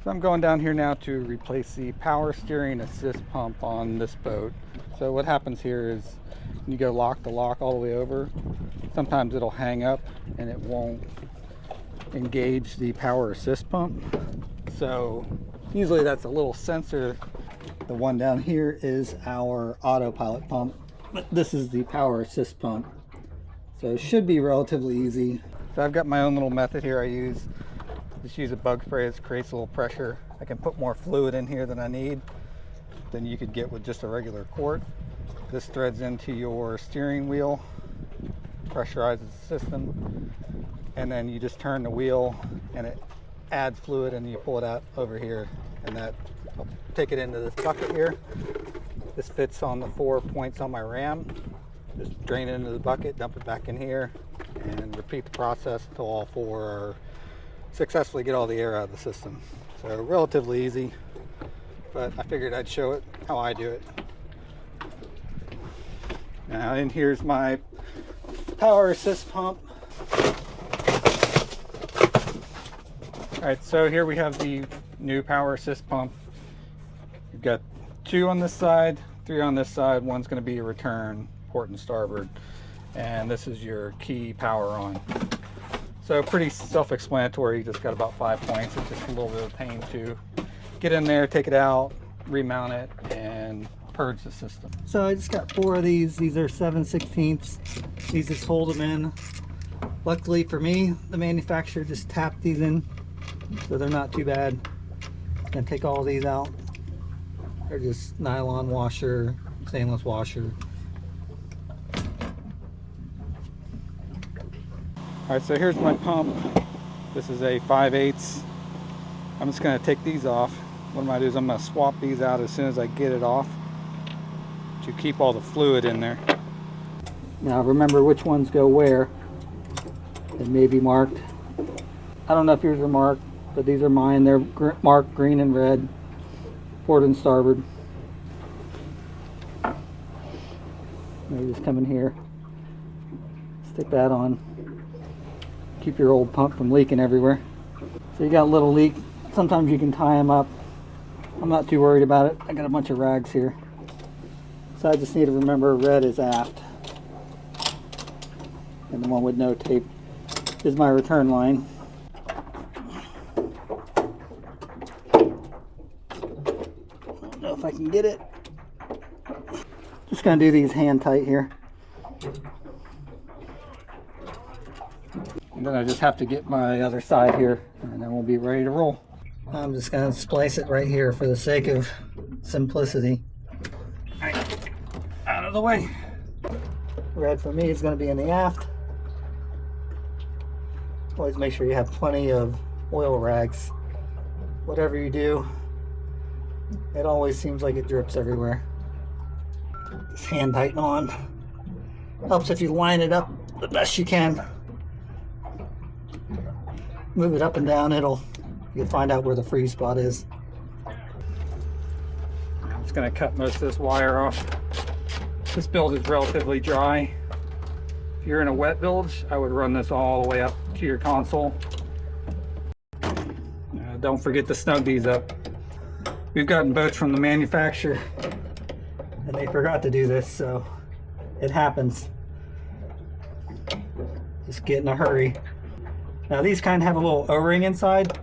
So I'm going down here now to replace the power steering assist pump on this boat. So what happens here is you go lock the lock all the way over. Sometimes it'll hang up and it won't engage the power assist pump. So usually that's a little sensor. The one down here is our autopilot pump, but this is the power assist pump. So it should be relatively easy. So I've got my own little method here I just use a bug spray that creates a little pressure. I can put more fluid in here than I need than you could get with just a regular quart. This threads into your steering wheel, pressurizes the system, and then you just turn the wheel and it adds fluid and you pull it out over here, and that I'll take it into this bucket here. This fits on the 4 points on my ram. Just drain it into the bucket, dump it back in here, and repeat the process until all 4 are successfully get all the air out of the system. So relatively easy, but I figured I'd show it how I do it. Now in here's my power assist pump. Alright, so here we have the new power assist pump. You've got 2 on this side, 3 on this side. One's going to be a return, port and starboard, and this is your key power on. So pretty self-explanatory. You just got about 5 points. It's just a little bit of pain to get in there, take it out, remount it, and purge the system. So I just got 4 of these. These are 7/16. These just hold them in. Luckily for me, the manufacturer just tapped these in, so they're not too bad. Gonna take all these out. They're just nylon washer, stainless washer. Alright, so here's my pump. This is a 5/8. I'm just going to take these off. What I'm going to do is I'm going to swap these out as soon as I get it off to keep all the fluid in there. Now remember which ones go where. They may be marked. I don't know if yours are marked, but these are mine. They're marked green and red, port and starboard. Maybe just come in here, stick that on. Keep your old pump from leaking everywhere. So you got a little leak. Sometimes you can tie them up. I'm not too worried about it. I got a bunch of rags here. So I just need to remember red is aft. And the one with no tape is my return line. I don't know if I can get it. Just gonna do these hand tight here. And then I just have to get my other side here, and then we'll be ready to roll. I'm just going to splice it right here for the sake of simplicity. All right, out of the way. Red for me is going to be in the aft. Always make sure you have plenty of oil rags. Whatever you do, it always seems like it drips everywhere. Just hand tighten on. Helps if you line it up the best you can. Move it up and down, you'll find out where the freeze spot is. I'm just going to cut most of this wire off. This build is relatively dry. If you're in a wet bilge, I would run this all the way up to your console. Don't forget to snug these up. We've gotten boats from the manufacturer and they forgot to do this, so it happens. Just get in a hurry. Now these kind of have a little O-ring inside,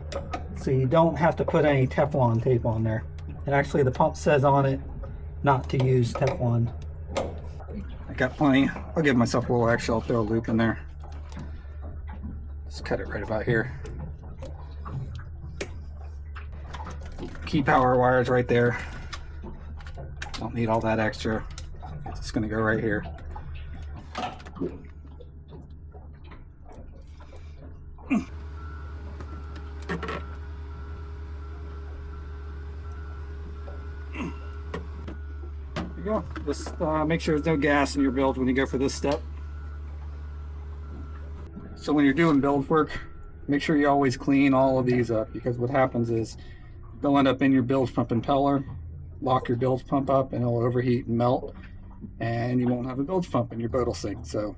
so you don't have to put any Teflon tape on there. And actually the pump says on it not to use Teflon. I got plenty. I'll give myself a little extra. I'll throw a loop in there. Just cut it right about here. Key power wires right there. Don't need all that extra. It's just going to go right here. There you go. Just make sure there's no gas in your build when you go for this step. So when you're doing build work, make sure you always clean all of these up, because what happens is they'll end up in your bilge pump impeller, lock your bilge pump up, and it'll overheat and melt, and you won't have a bilge pump and your boat will sink. So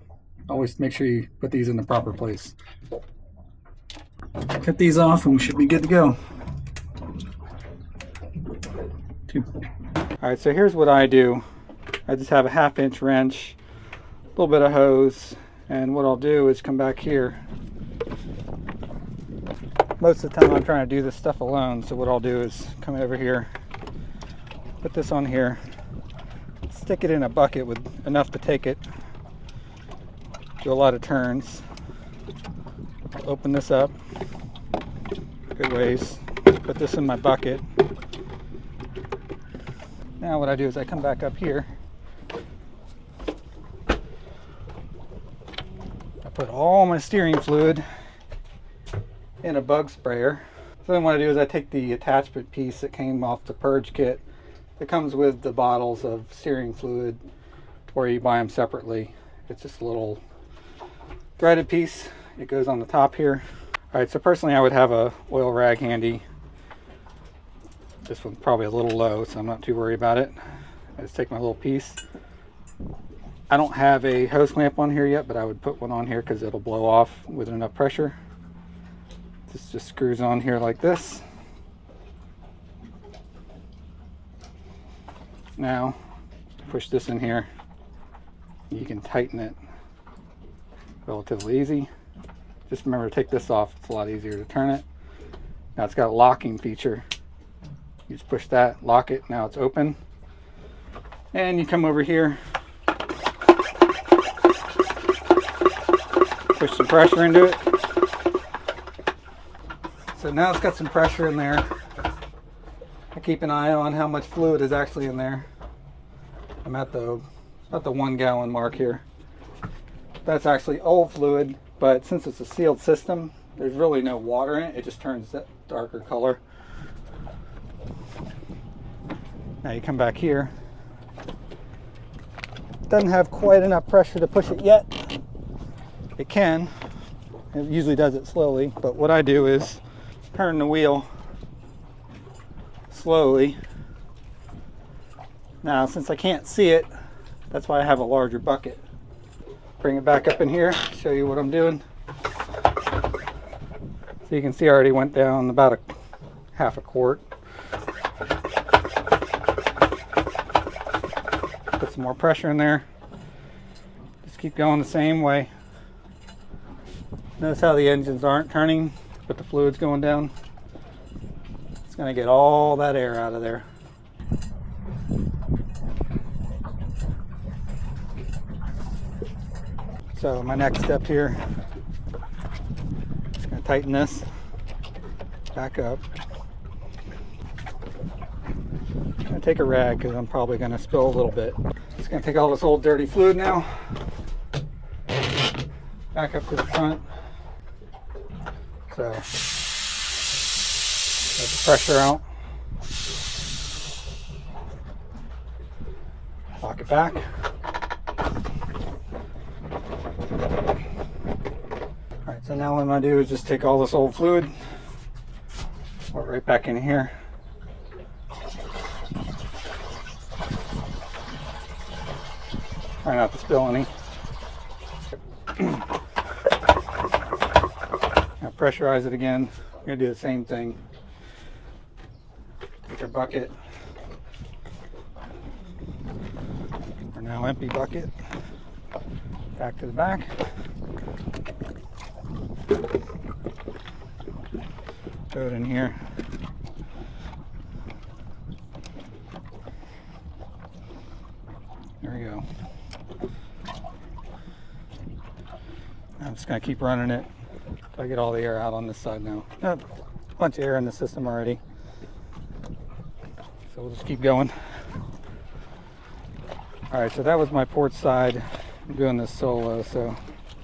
always make sure you put these in the proper place. Cut these off and we should be good to go. Alright, so here's what I do. I just have a 1/2 inch wrench, a little bit of hose, and what I'll do is come back here. Most of the time I'm trying to do this stuff alone, so what I'll do is come over here, put this on here, stick it in a bucket with enough to take it, do a lot of turns, open this up good ways, put this in my bucket. Now what I do is I come back up here, I put all my steering fluid in a bug sprayer. So then what I do is I take the attachment piece that came off the Purge kit that comes with the bottles of steering fluid, or you buy them separately. It's just a little threaded piece. It goes on the top here. Alright, so personally I would have a oil rag handy. This one's probably a little low, so I'm not too worried about it. I just take my little piece. I don't have a hose clamp on here yet, but I would put one on here because it'll blow off with enough pressure. This just screws on here like this. Now, push this in here. You can tighten it relatively easy. Just remember to take this off. It's a lot easier to turn it. Now it's got a locking feature. You just push that, lock it. Now it's open. And you come over here, push some pressure into it. So now it's got some pressure in there. I keep an eye on how much fluid is actually in there. I'm at the 1 gallon mark here. That's actually old fluid, but since it's a sealed system, there's really no water in it. It just turns that darker color. Now you come back here. It doesn't have quite enough pressure to push it yet. It can. It usually does it slowly, but what I do is turn the wheel slowly. Now, since I can't see it, that's why I have a larger bucket. Bring it back up in here, show you what I'm doing. So you can see I already went down about 1/2 quart. Put some more pressure in there. Just keep going the same way. Notice how the engines aren't turning, but the fluid's going down. It's going to get all that air out of there. So my next step here, just going to tighten this back up. I'm going to take a rag because I'm probably going to spill a little bit. Just going to take all this old dirty fluid now, back up to the front. So let the pressure out. Lock it back. Alright, so now what I'm going to do is just take all this old fluid, pour it right back in here. Try not to spill any. Now pressurize it again. We're going to do the same thing. Take our bucket. Our now empty bucket. Back to the back. Throw it in here. There we go. I'm just going to keep running it until I get all the air out on this side now. A bunch of air in the system already. So we'll just keep going. Alright, so that was my port side. I'm doing this solo, so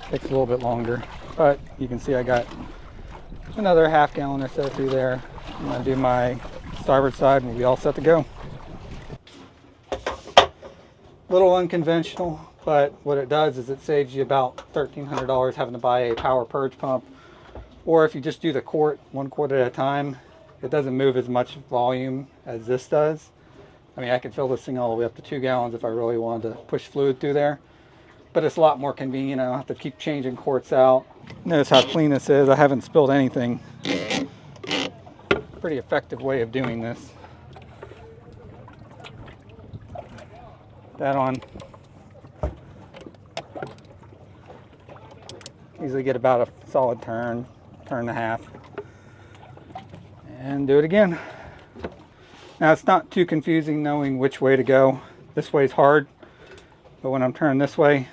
it takes a little bit longer. But you can see I got another 1/2 gallon or so through there. I'm going to do my starboard side and we'll be all set to go. Little unconventional, but what it does is it saves you about $1,300 having to buy a power purge pump. Or if you just do the quart, 1 quart at a time, it doesn't move as much volume as this does. I mean, I could fill this thing all the way up to 2 gallons if I really wanted to push fluid through there. But it's a lot more convenient. I don't have to keep changing quarts out. Notice how clean this is. I haven't spilled anything. Pretty effective way of doing this. that on. Usually get about a solid turn, turn and a half. And do it again. Now it's not too confusing knowing which way to go. This way is hard, but when I'm turning this way,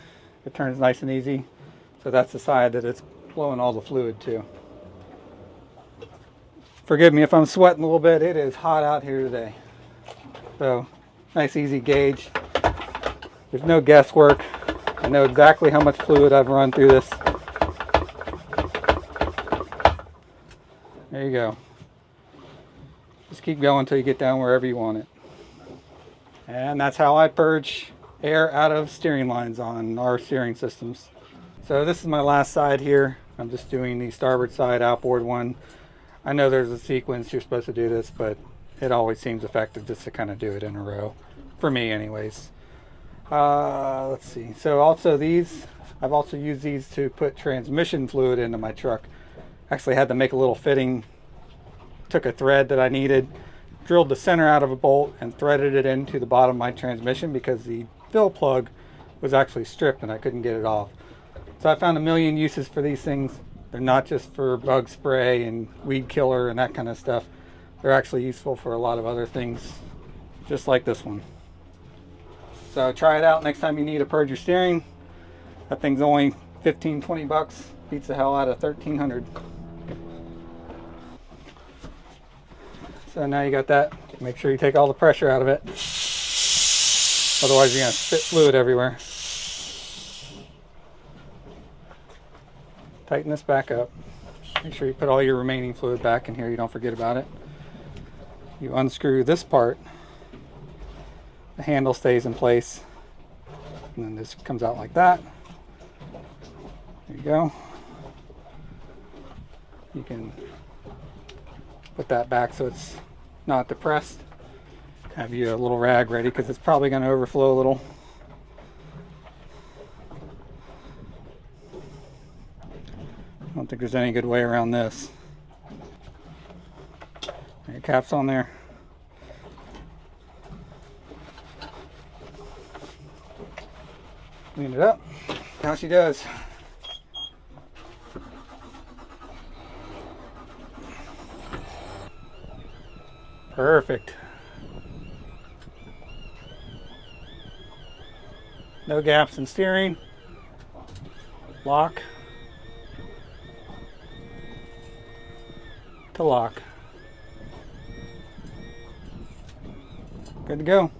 it turns nice and easy. So that's the side that it's flowing all the fluid to. Forgive me if I'm sweating a little bit. It is hot out here today. So nice easy gauge. There's no guesswork. I know exactly how much fluid I've run through this. There you go. Just keep going until you get down wherever you want it. And that's how I purge air out of steering lines on our steering systems. So this is my last side here. I'm just doing the starboard side outboard one. I know there's a sequence you're supposed to do this, but it always seems effective just to kind of do it in a row. For me anyways. Let's see. So also these, I've also used these to put transmission fluid into my truck. Actually had to make a little fitting. Took a thread that I needed, drilled the center out of a bolt and threaded it into the bottom of my transmission because the fill plug was actually stripped and I couldn't get it off. So I found a million uses for these things. They're not just for bug spray and weed killer and that kind of stuff. They're actually useful for a lot of other things, just like this one. So try it out next time you need to purge your steering. That thing's only 15-20 bucks. Beats the hell out of 1300. So now you got that. Make sure you take all the pressure out of it. Otherwise you're going to spit fluid everywhere. Tighten this back up. Make sure you put all your remaining fluid back in here. You don't forget about it. You unscrew this part. The handle stays in place. And then this comes out like that. There you go. You can put that back so it's not depressed. Have you a little rag ready because it's probably going to overflow a little. I don't think there's any good way around this. Your cap's on there. Clean it up. How she does. Perfect. No gaps in steering. Lock to lock. Good to go.